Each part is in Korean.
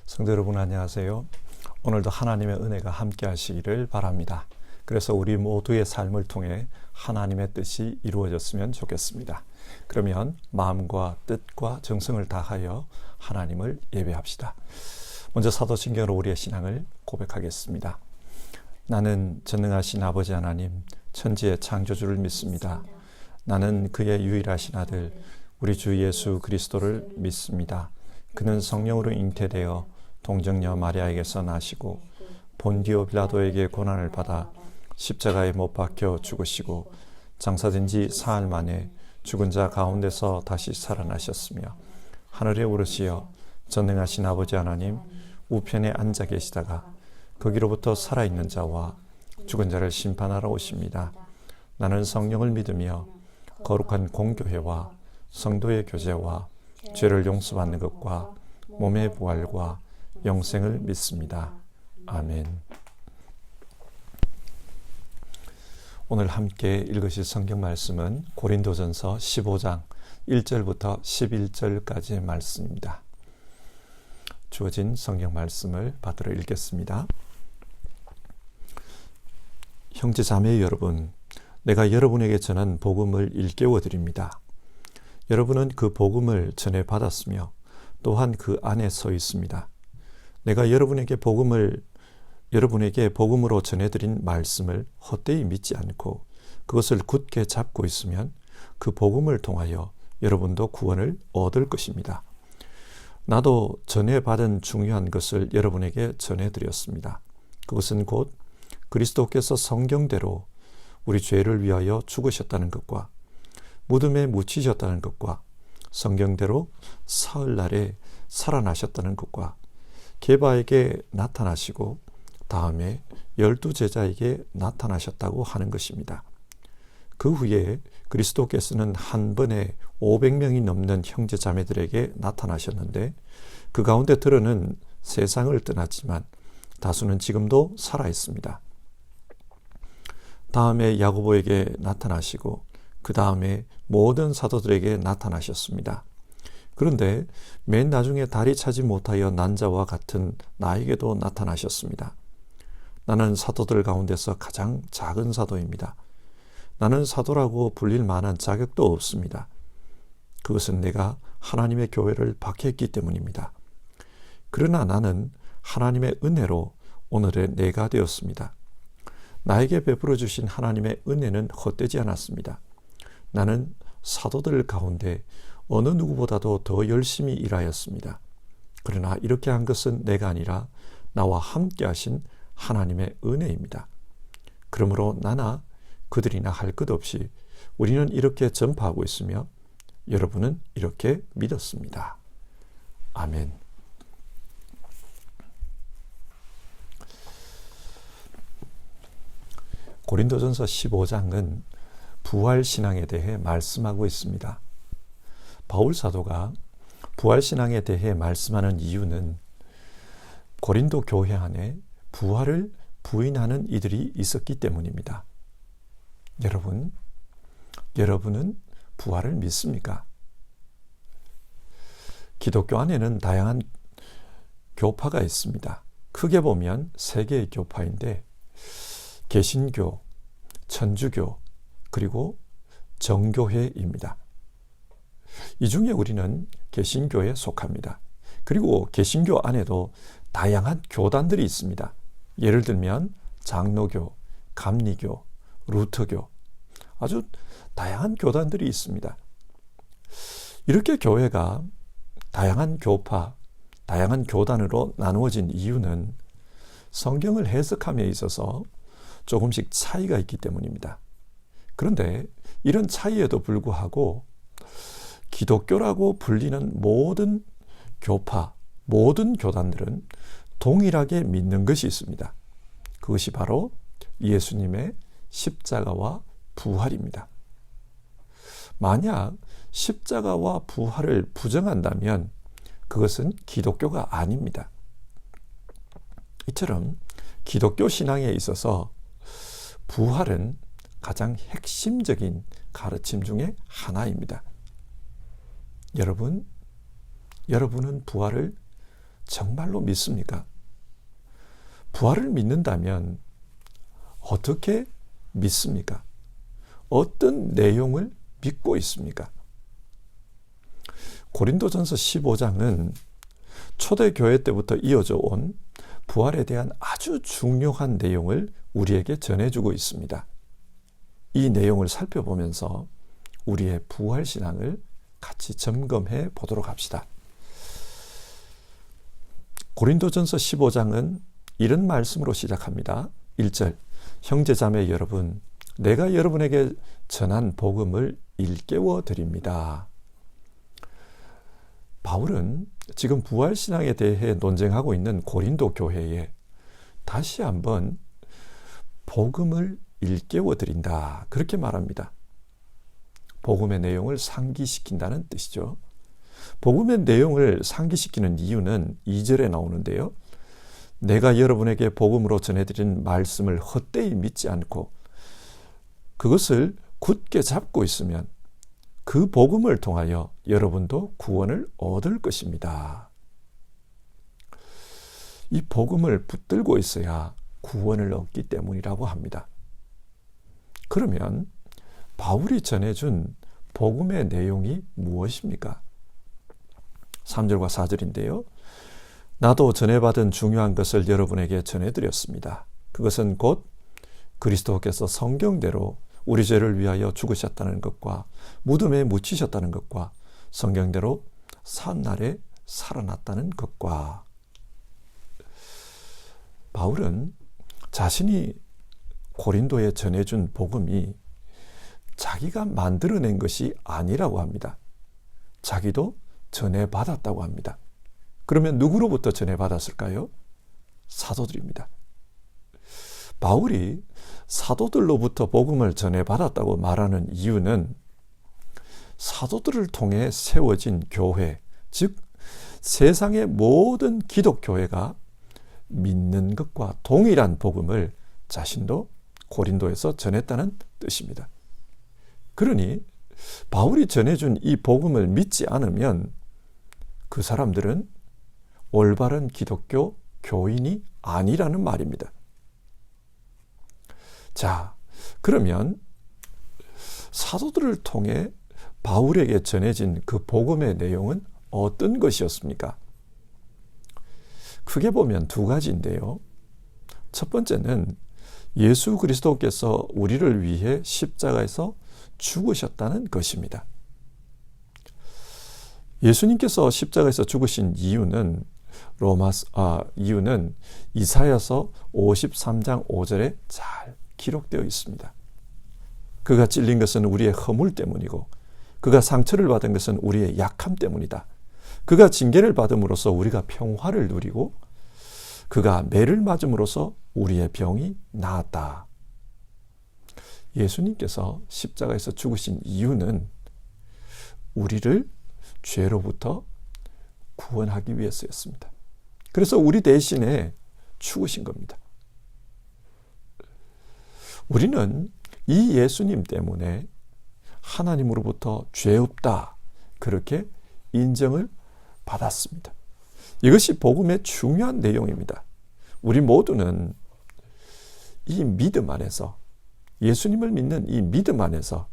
성도 여러분 안녕하세요. 오늘도 하나님의 은혜가 함께 하시기를 바랍니다. 그래서 우리 모두의 삶을 통해 하나님의 뜻이 이루어졌으면 좋겠습니다. 그러면 마음과 뜻과 정성을 다하여 하나님을 예배합시다. 먼저 사도신경으로 우리의 신앙을 고백하겠습니다. 나는 전능하신 아버지 하나님, 천지의 창조주를 믿습니다. 나는 그의 유일하신 아들, 우리 주 예수 그리스도를 믿습니다. 그는 성령으로 잉태되어 동정녀 마리아에게서 나시고 본디오 빌라도에게 고난을 받아 십자가에 못 박혀 죽으시고 장사된 지 사흘 만에 죽은 자 가운데서 다시 살아나셨으며 하늘에 오르시어 전능하신 아버지 하나님 우편에 앉아 계시다가 거기로부터 살아있는 자와 죽은 자를 심판하러 오십니다. 나는 성령을 믿으며 거룩한 공교회와 성도의 교제와 죄를 용서받는 것과 몸의 부활과 영생을 믿습니다. 아멘. 오늘 함께 읽으실 성경 말씀은 고린도전서 15장 1절부터 11절까지의 말씀입니다. 주어진 성경 말씀을 받들어 읽겠습니다. 형제 자매 여러분, 내가 여러분에게 전한 복음을 일깨워 드립니다. 여러분은 그 복음을 전해 받았으며 또한 그 안에 서 있습니다. 내가 여러분에게 복음으로 전해드린 말씀을 헛되이 믿지 않고 그것을 굳게 잡고 있으면 그 복음을 통하여 여러분도 구원을 얻을 것입니다. 나도 전해받은 중요한 것을 여러분에게 전해드렸습니다. 그것은 곧 그리스도께서 성경대로 우리 죄를 위하여 죽으셨다는 것과 무덤에 묻히셨다는 것과 성경대로 사흘날에 살아나셨다는 것과 게바에게 나타나시고 다음에 12제자에게 나타나셨다고 하는 것입니다. 그 후에 그리스도께서는 한 번에 500명이 넘는 형제 자매들에게 나타나셨는데 그 가운데 들어는 세상을 떠났지만 다수는 지금도 살아 있습니다. 다음에 야고보에게 나타나시고 그 다음에 모든 사도들에게 나타나셨습니다. 그런데 맨 나중에 다리 차지 못하여 난 자와 같은 나에게도 나타나셨습니다. 나는 사도들 가운데서 가장 작은 사도입니다. 나는 사도라고 불릴 만한 자격도 없습니다. 그것은 내가 하나님의 교회를 박해했기 때문입니다. 그러나 나는 하나님의 은혜로 오늘의 내가 되었습니다. 나에게 베풀어 주신 하나님의 은혜는 헛되지 않았습니다. 나는 사도들 가운데 어느 누구보다도 더 열심히 일하였습니다. 그러나 이렇게 한 것은 내가 아니라 나와 함께 하신 하나님의 은혜입니다. 그러므로 나나 그들이나 할 것 없이 우리는 이렇게 전파하고 있으며 여러분은 이렇게 믿었습니다. 아멘. 고린도전서 15장은 부활신앙에 대해 말씀하고 있습니다. 바울 사도가 부활신앙에 대해 말씀하는 이유는 고린도 교회 안에 부활을 부인하는 이들이 있었기 때문입니다. 여러분은 부활을 믿습니까? 기독교 안에는 다양한 교파가 있습니다. 크게 보면 세 개의 교파인데 개신교, 천주교, 그리고 정교회입니다. 이 중에 우리는 개신교에 속합니다. 그리고 개신교 안에도 다양한 교단들이 있습니다. 예를 들면 장로교, 감리교, 루터교, 아주 다양한 교단들이 있습니다. 이렇게 교회가 다양한 교파, 다양한 교단으로 나누어진 이유는 성경을 해석함에 있어서 조금씩 차이가 있기 때문입니다. 그런데 이런 차이에도 불구하고 기독교라고 불리는 모든 교파, 모든 교단들은 동일하게 믿는 것이 있습니다. 그것이 바로 예수님의 십자가와 부활입니다. 만약 십자가와 부활을 부정한다면 그것은 기독교가 아닙니다. 이처럼 기독교 신앙에 있어서 부활은 가장 핵심적인 가르침 중에 하나입니다. 여러분은 부활을 정말로 믿습니까? 부활을 믿는다면 어떻게 믿습니까? 어떤 내용을 믿고 있습니까? 고린도전서 15장은 초대교회 때부터 이어져 온 부활에 대한 아주 중요한 내용을 우리에게 전해주고 있습니다. 이 내용을 살펴보면서 우리의 부활신앙을 같이 점검해 보도록 합시다. 고린도전서 15장은 이런 말씀으로 시작합니다. 1절, 형제자매 여러분, 내가 여러분에게 전한 복음을 일깨워 드립니다. 바울은 지금 부활신앙에 대해 논쟁하고 있는 고린도 교회에 다시 한번 복음을 일깨워 드린다, 그렇게 말합니다. 복음의 내용을 상기시킨다는 뜻이죠. 복음의 내용을 상기시키는 이유는 2절에 나오는데요. 내가 여러분에게 복음으로 전해드린 말씀을 헛되이 믿지 않고 그것을 굳게 잡고 있으면 그 복음을 통하여 여러분도 구원을 얻을 것입니다. 이 복음을 붙들고 있어야 구원을 얻기 때문이라고 합니다. 그러면 바울이 전해준 복음의 내용이 무엇입니까? 3절과 4절인데요. 나도 전해받은 중요한 것을 여러분에게 전해드렸습니다. 그것은 곧 그리스도께서 성경대로 우리 죄를 위하여 죽으셨다는 것과 무덤에 묻히셨다는 것과 성경대로 사흘날에 살아났다는 것과. 바울은 자신이 고린도에 전해준 복음이 자기가 만들어낸 것이 아니라고 합니다. 자기도 전해받았다고 합니다. 그러면 누구로부터 전해받았을까요? 사도들입니다. 바울이 사도들로부터 복음을 전해받았다고 말하는 이유는 사도들을 통해 세워진 교회, 즉 세상의 모든 기독교회가 믿는 것과 동일한 복음을 자신도 고린도에서 전했다는 뜻입니다. 그러니 바울이 전해준 이 복음을 믿지 않으면 그 사람들은 올바른 기독교 교인이 아니라는 말입니다. 자, 그러면 사도들을 통해 바울에게 전해진 그 복음의 내용은 어떤 것이었습니까? 크게 보면 두 가지인데요. 첫 번째는 예수 그리스도께서 우리를 위해 십자가에서 죽으셨다는 것입니다. 예수님께서 십자가에서 죽으신 이유는 이사야서 53장 5절에 잘 기록되어 있습니다. 그가 찔린 것은 우리의 허물 때문이고 그가 상처를 받은 것은 우리의 약함 때문이다. 그가 징계를 받음으로써 우리가 평화를 누리고 그가 매를 맞음으로써 우리의 병이 나았다. 예수님께서 십자가에서 죽으신 이유는 우리를 죄로부터 구원하기 위해서였습니다. 그래서 우리 대신에 죽으신 겁니다. 우리는 이 예수님 때문에 하나님으로부터 죄 없다, 그렇게 인정을 받았습니다. 이것이 복음의 중요한 내용입니다. 우리 모두는 이 믿음 안에서, 예수님을 믿는 이 믿음 안에서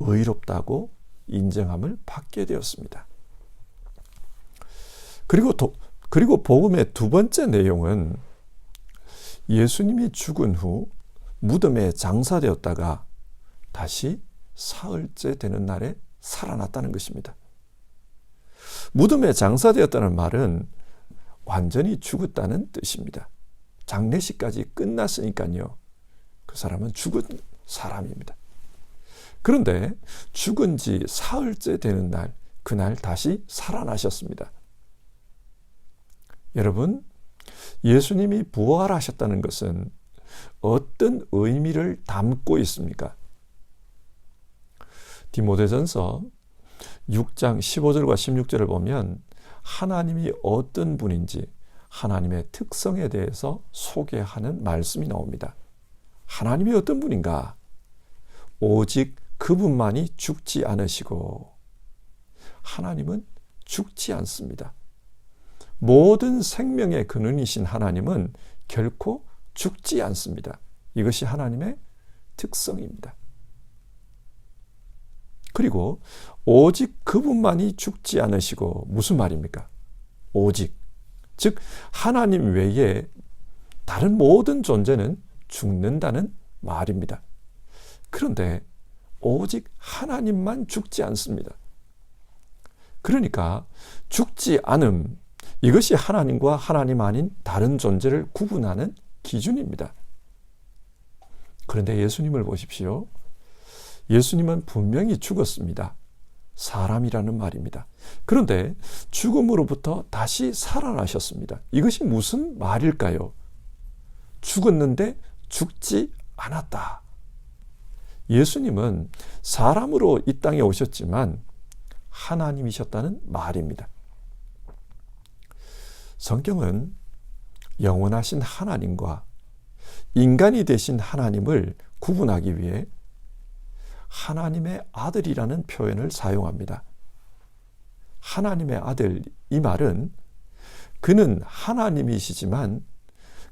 의롭다고 인정함을 받게 되었습니다. 그리고 복음의 두 번째 내용은 예수님이 죽은 후 무덤에 장사되었다가 다시 사흘째 되는 날에 살아났다는 것입니다. 무덤에 장사되었다는 말은 완전히 죽었다는 뜻입니다. 장례식까지 끝났으니까요. 그 사람은 죽은 사람입니다. 그런데 죽은 지 사흘째 되는 날, 그날 다시 살아나셨습니다. 여러분, 예수님이 부활하셨다는 것은 어떤 의미를 담고 있습니까? 디모데전서 6장 15절과 16절을 보면 하나님이 어떤 분인지 하나님의 특성에 대해서 소개하는 말씀이 나옵니다. 하나님이 어떤 분인가? 오직 그분만이 죽지 않으시고, 하나님은 죽지 않습니다. 모든 생명의 근원이신 하나님은 결코 죽지 않습니다. 이것이 하나님의 특성입니다. 그리고 오직 그분만이 죽지 않으시고, 무슨 말입니까? 오직, 즉 하나님 외에 다른 모든 존재는 죽는다는 말입니다. 그런데 오직 하나님만 죽지 않습니다. 그러니까 죽지 않음, 이것이 하나님과 하나님 아닌 다른 존재를 구분하는 기준입니다. 그런데 예수님을 보십시오. 예수님은 분명히 죽었습니다. 사람이라는 말입니다. 그런데 죽음으로부터 다시 살아나셨습니다. 이것이 무슨 말일까요? 죽었는데 죽지 않았다. 예수님은 사람으로 이 땅에 오셨지만 하나님이셨다는 말입니다. 성경은 영원하신 하나님과 인간이 되신 하나님을 구분하기 위해 하나님의 아들이라는 표현을 사용합니다. 하나님의 아들, 이 말은 그는 하나님이시지만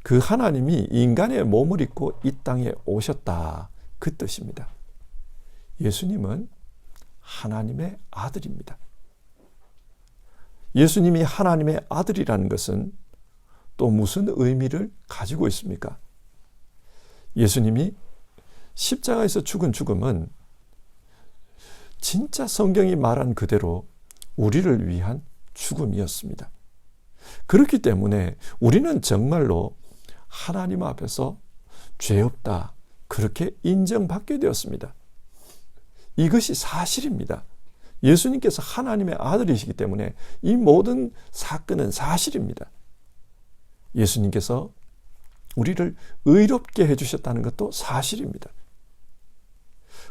그 하나님이 인간의 몸을 입고 이 땅에 오셨다, 그 뜻입니다. 예수님은 하나님의 아들입니다. 예수님이 하나님의 아들이라는 것은 또 무슨 의미를 가지고 있습니까? 예수님이 십자가에서 죽은 죽음은 진짜 성경이 말한 그대로 우리를 위한 죽음이었습니다. 그렇기 때문에 우리는 정말로 하나님 앞에서 죄 없다, 그렇게 인정받게 되었습니다. 이것이 사실입니다. 예수님께서 하나님의 아들이시기 때문에 이 모든 사건은 사실입니다. 예수님께서 우리를 의롭게 해주셨다는 것도 사실입니다.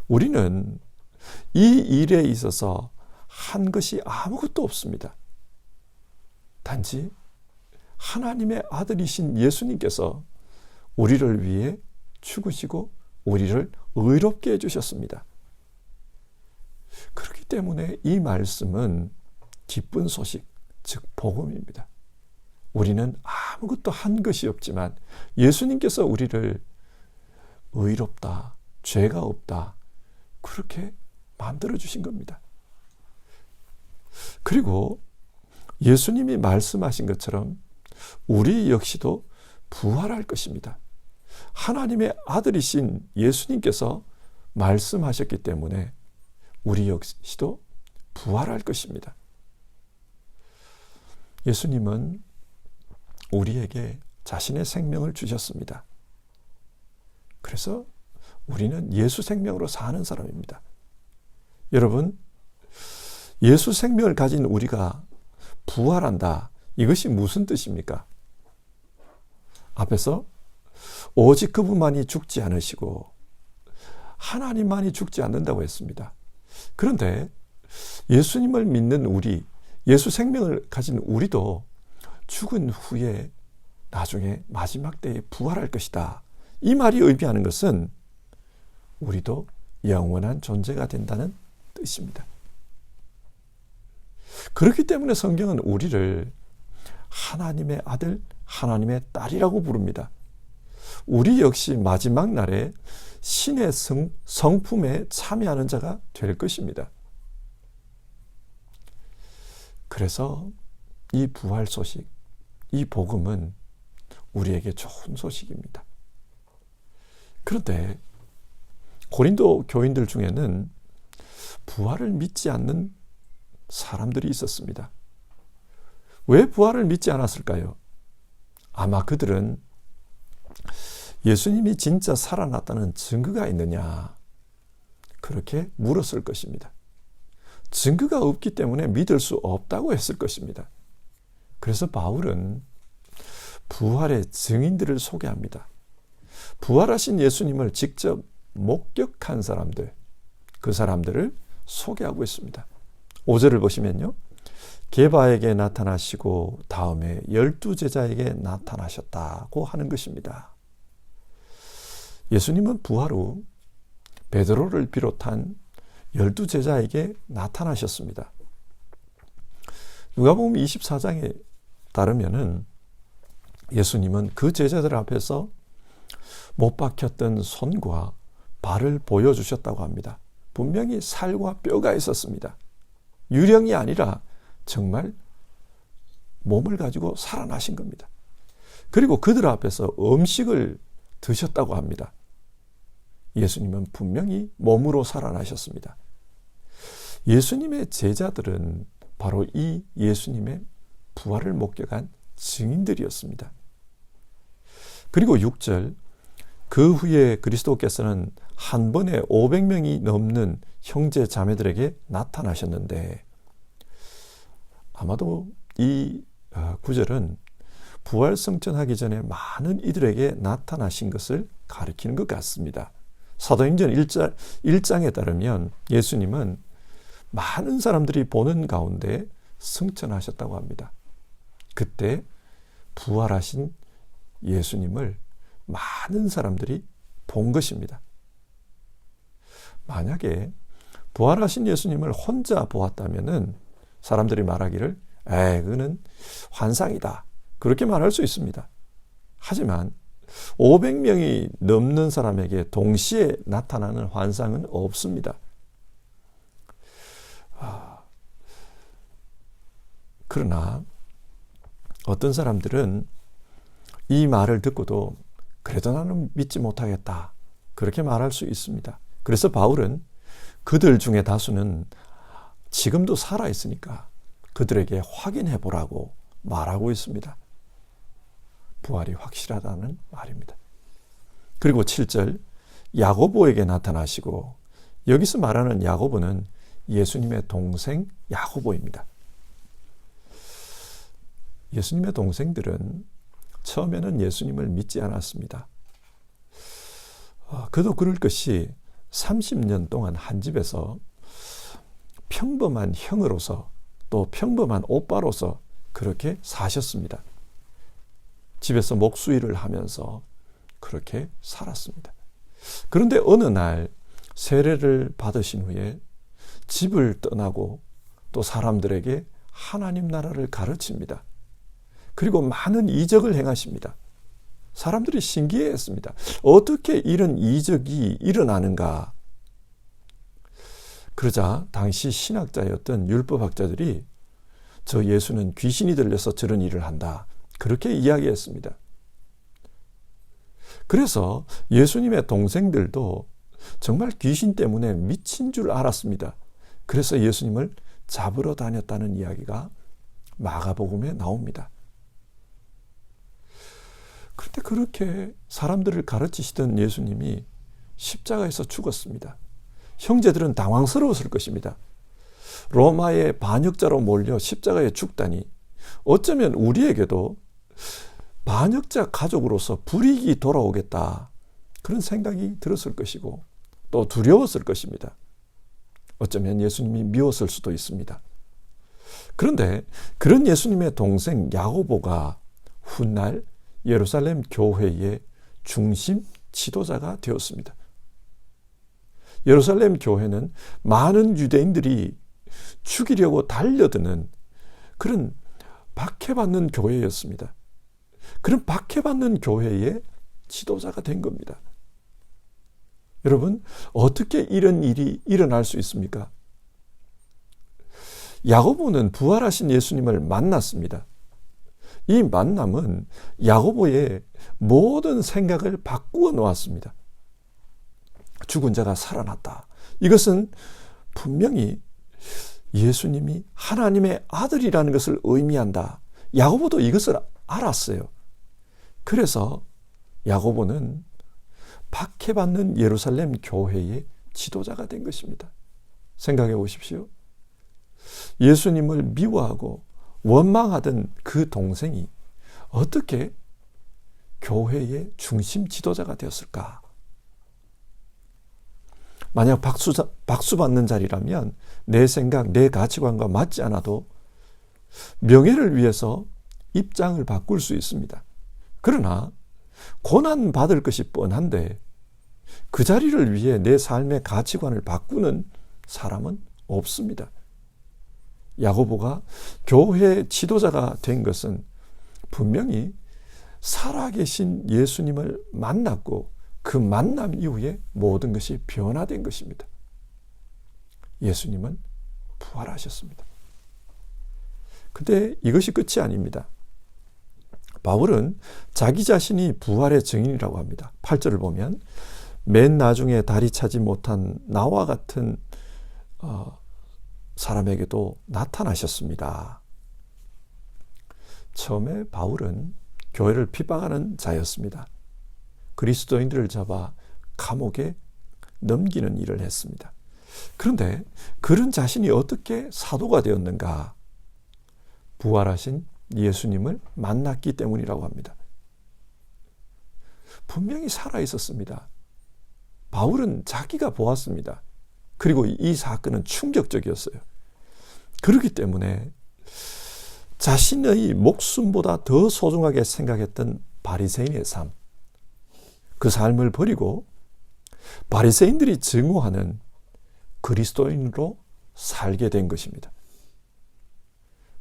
우리는 이 일에 있어서 한 것이 아무것도 없습니다. 단지 하나님의 아들이신 예수님께서 우리를 위해 죽으시고 우리를 의롭게 해주셨습니다. 그렇기 때문에 이 말씀은 기쁜 소식, 즉 복음입니다. 우리는 아무것도 한 것이 없지만 예수님께서 우리를 의롭다, 죄가 없다, 그렇게 만들어주신 겁니다. 그리고 예수님이 말씀하신 것처럼 우리 역시도 부활할 것입니다. 하나님의 아들이신 예수님께서 말씀하셨기 때문에 우리 역시도 부활할 것입니다. 예수님은 우리에게 자신의 생명을 주셨습니다. 그래서 우리는 예수 생명으로 사는 사람입니다. 여러분, 예수 생명을 가진 우리가 부활한다, 이것이 무슨 뜻입니까? 앞에서 오직 그분만이 죽지 않으시고 하나님만이 죽지 않는다고 했습니다. 그런데 예수님을 믿는 우리, 예수 생명을 가진 우리도 죽은 후에 나중에 마지막 때에 부활할 것이다. 이 말이 의미하는 것은 우리도 영원한 존재가 된다는 뜻입니다. 그렇기 때문에 성경은 우리를 하나님의 아들, 하나님의 딸이라고 부릅니다. 우리 역시 마지막 날에 신의 성품에 참여하는 자가 될 것입니다. 그래서 이 부활 소식, 이 복음은 우리에게 좋은 소식입니다. 그런데 고린도 교인들 중에는 부활을 믿지 않는 사람들이 있었습니다. 왜 부활을 믿지 않았을까요? 아마 그들은 예수님이 진짜 살아났다는 증거가 있느냐, 그렇게 물었을 것입니다. 증거가 없기 때문에 믿을 수 없다고 했을 것입니다. 그래서 바울은 부활의 증인들을 소개합니다. 부활하신 예수님을 직접 목격한 사람들, 그 사람들을 소개하고 있습니다. 5절을 보시면요, 게바에게 나타나시고 다음에 12제자에게 나타나셨다고 하는 것입니다. 예수님은 부활 후 베드로를 비롯한 12제자에게 나타나셨습니다. 누가복음 24장에 따르면은 예수님은 그 제자들 앞에서 못 박혔던 손과 발을 보여주셨다고 합니다. 분명히 살과 뼈가 있었습니다. 유령이 아니라 정말 몸을 가지고 살아나신 겁니다. 그리고 그들 앞에서 음식을 드셨다고 합니다. 예수님은 분명히 몸으로 살아나셨습니다. 예수님의 제자들은 바로 이 예수님의 부활을 목격한 증인들이었습니다. 그리고 6절, 그 후에 그리스도께서는 한 번에 500명이 넘는 형제 자매들에게 나타나셨는데, 아마도 이 구절은 부활 성천하기 전에 많은 이들에게 나타나신 것을 가리키는 것 같습니다. 사도행전 1장에 따르면 예수님은 많은 사람들이 보는 가운데 승천하셨다고 합니다. 그때 부활하신 예수님을 많은 사람들이 본 것입니다. 만약에 부활하신 예수님을 혼자 보았다면은 사람들이 말하기를 그는 환상이다, 그렇게 말할 수 있습니다. 하지만 500명이 넘는 사람에게 동시에 나타나는 환상은 없습니다. 그러나 어떤 사람들은 이 말을 듣고도 그래도 나는 믿지 못하겠다, 그렇게 말할 수 있습니다. 그래서 바울은 그들 중에 다수는 지금도 살아있으니까 그들에게 확인해 보라고 말하고 있습니다. 부활이 확실하다는 말입니다. 그리고 7절, 야고보에게 나타나시고, 여기서 말하는 야고보는 예수님의 동생 야고보입니다. 예수님의 동생들은 처음에는 예수님을 믿지 않았습니다. 그도 그럴 것이 30년 동안 한 집에서 평범한 형으로서 또 평범한 오빠로서 그렇게 사셨습니다. 집에서 목수일을 하면서 그렇게 살았습니다. 그런데 어느 날 세례를 받으신 후에 집을 떠나고 또 사람들에게 하나님 나라를 가르칩니다. 그리고 많은 이적을 행하십니다. 사람들이 신기해했습니다. 어떻게 이런 이적이 일어나는가? 그러자 당시 신학자였던 율법학자들이 저 예수는 귀신이 들려서 저런 일을 한다, 그렇게 이야기했습니다. 그래서 예수님의 동생들도 정말 귀신 때문에 미친 줄 알았습니다. 그래서 예수님을 잡으러 다녔다는 이야기가 마가복음에 나옵니다. 그런데 그렇게 사람들을 가르치시던 예수님이 십자가에서 죽었습니다. 형제들은 당황스러웠을 것입니다. 로마의 반역자로 몰려 십자가에 죽다니, 어쩌면 우리에게도 반역자 가족으로서 불이익이 돌아오겠다, 그런 생각이 들었을 것이고 또 두려웠을 것입니다. 어쩌면 예수님이 미웠을 수도 있습니다. 그런데 그런 예수님의 동생 야고보가 훗날 예루살렘 교회의 중심 지도자가 되었습니다. 예루살렘 교회는 많은 유대인들이 죽이려고 달려드는 그런 박해받는 교회였습니다. 그런 박해받는 교회의 지도자가 된 겁니다. 여러분, 어떻게 이런 일이 일어날 수 있습니까? 야고보는 부활하신 예수님을 만났습니다. 이 만남은 야고보의 모든 생각을 바꾸어 놓았습니다. 죽은 자가 살아났다. 이것은 분명히 예수님이 하나님의 아들이라는 것을 의미한다. 야고보도 이것을 알았어요. 그래서 야고보는 박해받는 예루살렘 교회의 지도자가 된 것입니다. 생각해 보십시오. 예수님을 미워하고 원망하던 그 동생이 어떻게 교회의 중심 지도자가 되었을까? 만약 박수 받는 자리라면 내 생각, 내 가치관과 맞지 않아도 명예를 위해서 입장을 바꿀 수 있습니다. 그러나 고난 받을 것이 뻔한데 그 자리를 위해 내 삶의 가치관을 바꾸는 사람은 없습니다. 야고보가 교회 지도자가 된 것은 분명히 살아계신 예수님을 만났고 그 만남 이후에 모든 것이 변화된 것입니다. 예수님은 부활하셨습니다. 근데 이것이 끝이 아닙니다. 바울은 자기 자신이 부활의 증인이라고 합니다. 8절을 보면 맨 나중에 다리 차지 못한 나와 같은 사람에게도 나타나셨습니다. 처음에 바울은 교회를 핍박하는 자였습니다. 그리스도인들을 잡아 감옥에 넘기는 일을 했습니다. 그런데 그런 자신이 어떻게 사도가 되었는가? 부활하신 예수님을 만났기 때문이라고 합니다. 분명히 살아 있었습니다. 바울은 자기가 보았습니다. 그리고 이 사건은 충격적이었어요. 그렇기 때문에 자신의 목숨보다 더 소중하게 생각했던 바리새인의 삶, 그 삶을 버리고 바리새인들이 증오하는 그리스도인으로 살게 된 것입니다.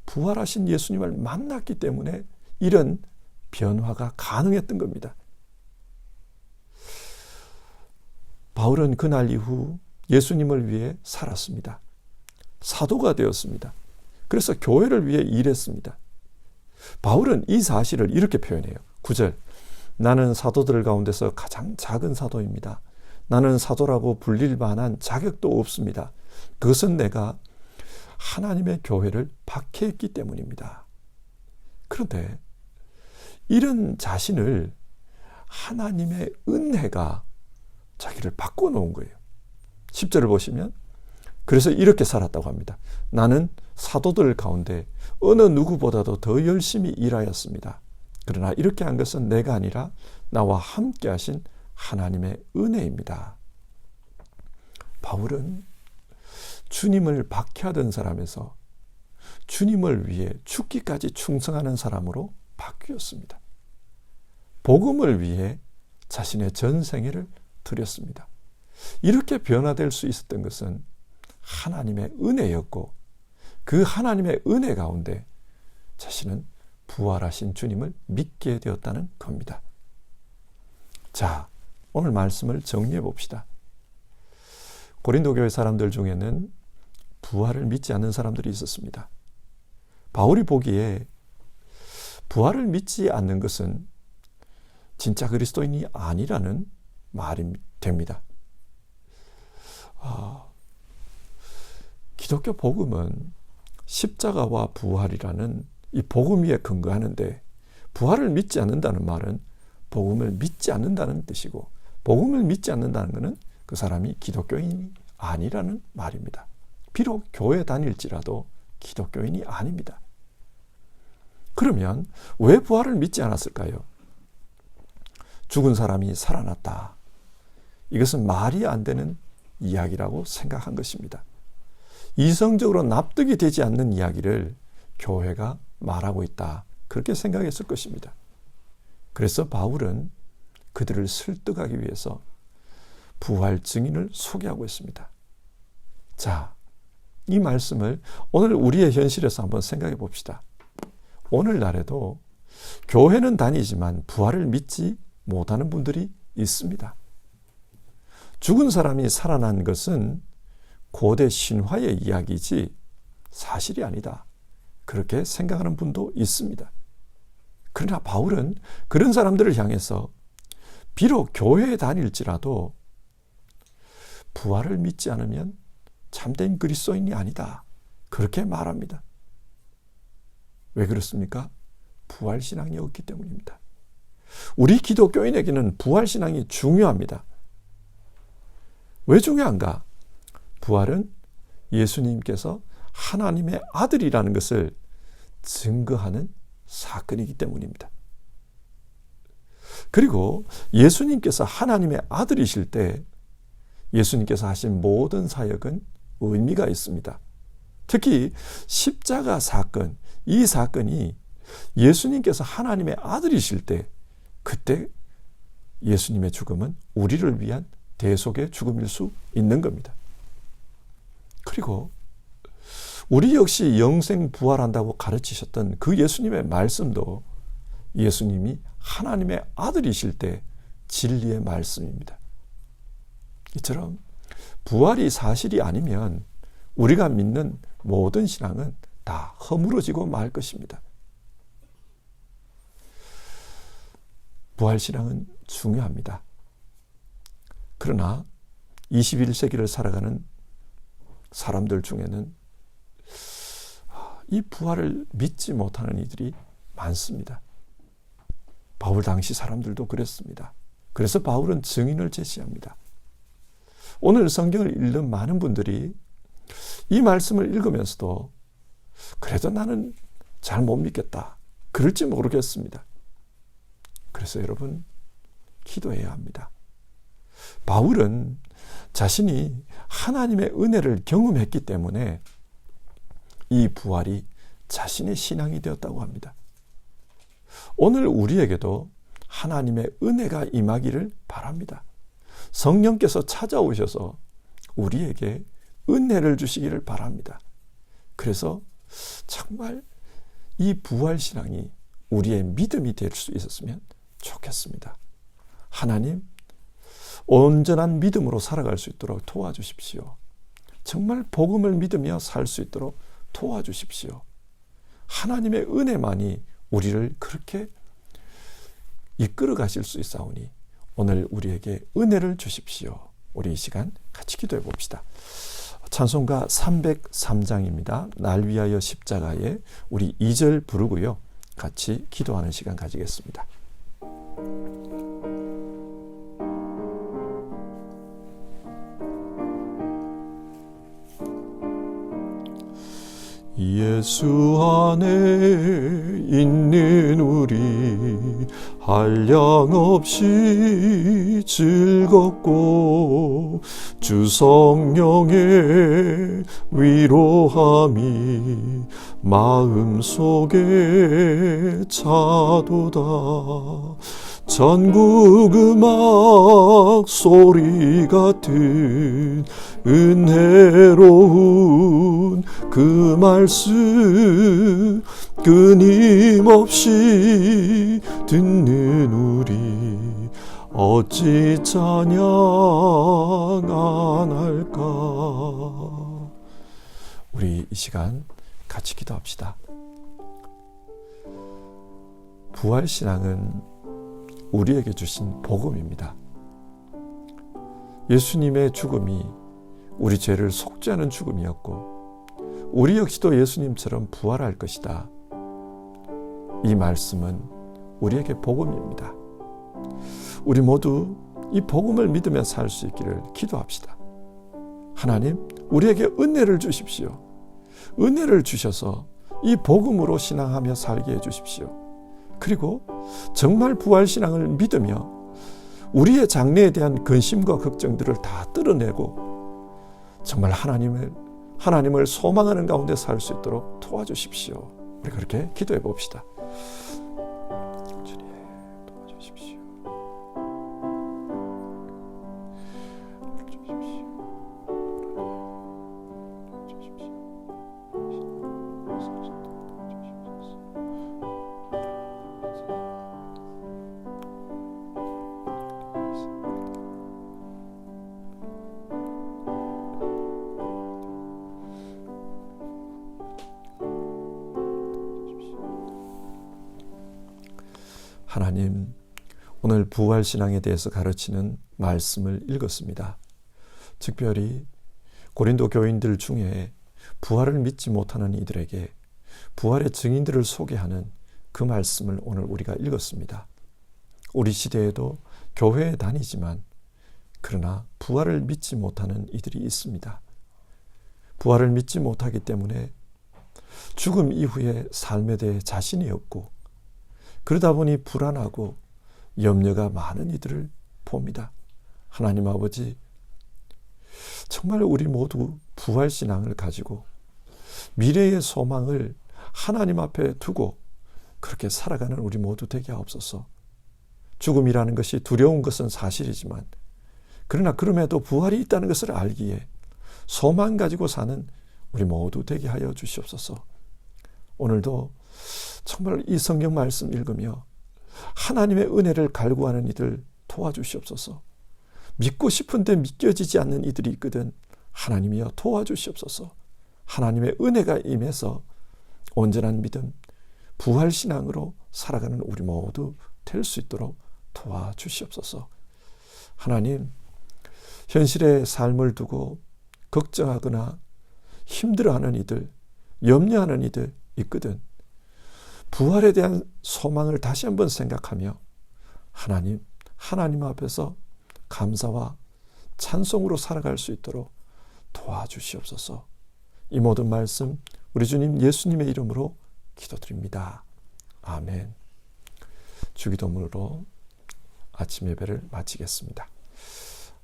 부활하신 예수님을 만났기 때문에 이런 변화가 가능했던 겁니다. 바울은 그날 이후 예수님을 위해 살았습니다. 사도가 되었습니다. 그래서 교회를 위해 일했습니다. 바울은 이 사실을 이렇게 표현해요. 9절, 나는 사도들 가운데서 가장 작은 사도입니다. 나는 사도라고 불릴 만한 자격도 없습니다. 그것은 내가 하나님의 교회를 박해했기 때문입니다. 그런데 이런 자신을 하나님의 은혜가 자기를 바꿔놓은 거예요. 10절을 보시면 그래서 이렇게 살았다고 합니다. 나는 사도들 가운데 어느 누구보다도 더 열심히 일하였습니다. 그러나 이렇게 한 것은 내가 아니라 나와 함께 하신 하나님의 은혜입니다. 바울은 주님을 박해하던 사람에서 주님을 위해 죽기까지 충성하는 사람으로 바뀌었습니다. 복음을 위해 자신의 전생애를 드렸습니다. 이렇게 변화될 수 있었던 것은 하나님의 은혜였고 그 하나님의 은혜 가운데 자신은 부활하신 주님을 믿게 되었다는 겁니다. 자, 오늘 말씀을 정리해 봅시다. 고린도 교회 사람들 중에는 부활을 믿지 않는 사람들이 있었습니다. 바울이 보기에 부활을 믿지 않는 것은 진짜 그리스도인이 아니라는 말이 됩니다. 기독교 복음은 십자가와 부활이라는 이 복음 위에 근거하는데 부활을 믿지 않는다는 말은 복음을 믿지 않는다는 뜻이고 복음을 믿지 않는다는 것은 그 사람이 기독교인이 아니라는 말입니다. 비록 교회 다닐지라도 기독교인이 아닙니다. 그러면 왜 부활을 믿지 않았을까요? 죽은 사람이 살아났다. 이것은 말이 안 되는 이야기라고 생각한 것입니다. 이성적으로 납득이 되지 않는 이야기를 교회가 말하고 있다. 그렇게 생각했을 것입니다. 그래서 바울은 그들을 설득하기 위해서 부활 증인을 소개하고 있습니다. 자, 이 말씀을 오늘 우리의 현실에서 한번 생각해 봅시다. 오늘날에도 교회는 다니지만 부활을 믿지 못하는 분들이 있습니다. 죽은 사람이 살아난 것은 고대 신화의 이야기지 사실이 아니다. 그렇게 생각하는 분도 있습니다. 그러나 바울은 그런 사람들을 향해서 비록 교회에 다닐지라도 부활을 믿지 않으면 참된 그리스도인이 아니다. 그렇게 말합니다. 왜 그렇습니까? 부활신앙이 없기 때문입니다. 우리 기독교인에게는 부활신앙이 중요합니다. 왜 중요한가? 부활은 예수님께서 하나님의 아들이라는 것을 증거하는 사건이기 때문입니다. 그리고 예수님께서 하나님의 아들이실 때 예수님께서 하신 모든 사역은 의미가 있습니다. 특히 십자가 사건, 이 사건이 예수님께서 하나님의 아들이실 때 그때 예수님의 죽음은 우리를 위한 대속의 죽음일 수 있는 겁니다. 그리고 우리 역시 영생 부활한다고 가르치셨던 그 예수님의 말씀도 예수님이 하나님의 아들이실 때 진리의 말씀입니다. 이처럼 부활이 사실이 아니면 우리가 믿는 모든 신앙은 다 허물어지고 말 것입니다. 부활신앙은 중요합니다. 그러나 21세기를 살아가는 사람들 중에는 이 부활을 믿지 못하는 이들이 많습니다. 바울 당시 사람들도 그랬습니다. 그래서 바울은 증인을 제시합니다. 오늘 성경을 읽는 많은 분들이 이 말씀을 읽으면서도 그래도 나는 잘 못 믿겠다, 그럴지 모르겠습니다. 그래서 여러분, 기도해야 합니다. 바울은 자신이 하나님의 은혜를 경험했기 때문에 이 부활이 자신의 신앙이 되었다고 합니다. 오늘 우리에게도 하나님의 은혜가 임하기를 바랍니다. 성령께서 찾아오셔서 우리에게 은혜를 주시기를 바랍니다. 그래서 정말 이 부활신앙이 우리의 믿음이 될 수 있었으면 좋겠습니다. 하나님, 온전한 믿음으로 살아갈 수 있도록 도와주십시오. 정말 복음을 믿으며 살 수 있도록 도와주십시오. 하나님의 은혜만이 우리를 그렇게 이끌어 가실 수 있사오니 오늘 우리에게 은혜를 주십시오. 우리 이 시간 같이 기도해 봅시다. 찬송가 303장입니다. 날 위하여 십자가에 우리 2절 부르고요. 같이 기도하는 시간 가지겠습니다. 예수 안에 있는 우리 한량없이 즐겁고 주 성령의 위로함이 마음속에 차도다. 전국 음악 소리 같은 은혜로운 그 말씀 끊임없이 듣는 우리 어찌 찬양 안 할까. 우리 이 시간 같이 기도합시다. 부활신앙은 우리에게 주신 복음입니다. 예수님의 죽음이 우리 죄를 속죄하는 죽음이었고 우리 역시도 예수님처럼 부활할 것이다. 이 말씀은 우리에게 복음입니다. 우리 모두 이 복음을 믿으며 살 수 있기를 기도합시다. 하나님, 우리에게 은혜를 주십시오. 은혜를 주셔서 이 복음으로 신앙하며 살게 해주십시오. 그리고 정말 부활신앙을 믿으며 우리의 장래에 대한 근심과 걱정들을 다 떨어내고 정말 하나님을 소망하는 가운데 살 수 있도록 도와주십시오. 우리 그렇게 기도해 봅시다. 주님, 도와주십시오. 하나님, 오늘 부활신앙에 대해서 가르치는 말씀을 읽었습니다. 특별히 고린도 교인들 중에 부활을 믿지 못하는 이들에게 부활의 증인들을 소개하는 그 말씀을 오늘 우리가 읽었습니다. 우리 시대에도 교회에 다니지만 그러나 부활을 믿지 못하는 이들이 있습니다. 부활을 믿지 못하기 때문에 죽음 이후의 삶에 대해 자신이 없고 그러다 보니 불안하고 염려가 많은 이들을 봅니다. 하나님 아버지, 정말 우리 모두 부활신앙을 가지고 미래의 소망을 하나님 앞에 두고 그렇게 살아가는 우리 모두 되게 하옵소서. 죽음이라는 것이 두려운 것은 사실이지만 그러나 그럼에도 부활이 있다는 것을 알기에 소망 가지고 사는 우리 모두 되게 하여 주시옵소서. 오늘도 정말 이 성경 말씀 읽으며 하나님의 은혜를 갈구하는 이들 도와주시옵소서. 믿고 싶은데 믿겨지지 않는 이들이 있거든. 하나님이여 도와주시옵소서. 하나님의 은혜가 임해서 온전한 믿음, 부활신앙으로 살아가는 우리 모두 될 수 있도록 도와주시옵소서. 하나님, 현실의 삶을 두고 걱정하거나 힘들어하는 이들, 염려하는 이들 있거든. 부활에 대한 소망을 다시 한번 생각하며 하나님 앞에서 감사와 찬송으로 살아갈 수 있도록 도와주시옵소서. 이 모든 말씀 우리 주님 예수님의 이름으로 기도드립니다. 아멘. 주기도문으로 아침 예배를 마치겠습니다.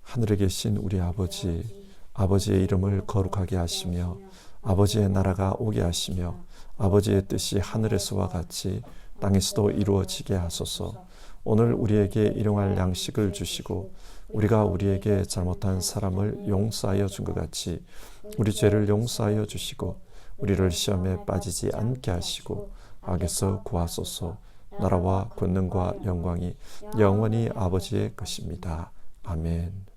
하늘에 계신 우리 아버지, 아버지의 이름을 거룩하게 하시며 아버지의 나라가 오게 하시며 아버지의 뜻이 하늘에서와 같이 땅에서도 이루어지게 하소서. 오늘 우리에게 일용할 양식을 주시고 우리가 우리에게 잘못한 사람을 용서하여 준 것 같이 우리 죄를 용서하여 주시고 우리를 시험에 빠지지 않게 하시고 악에서 구하소서. 나라와 권능과 영광이 영원히 아버지의 것입니다. 아멘.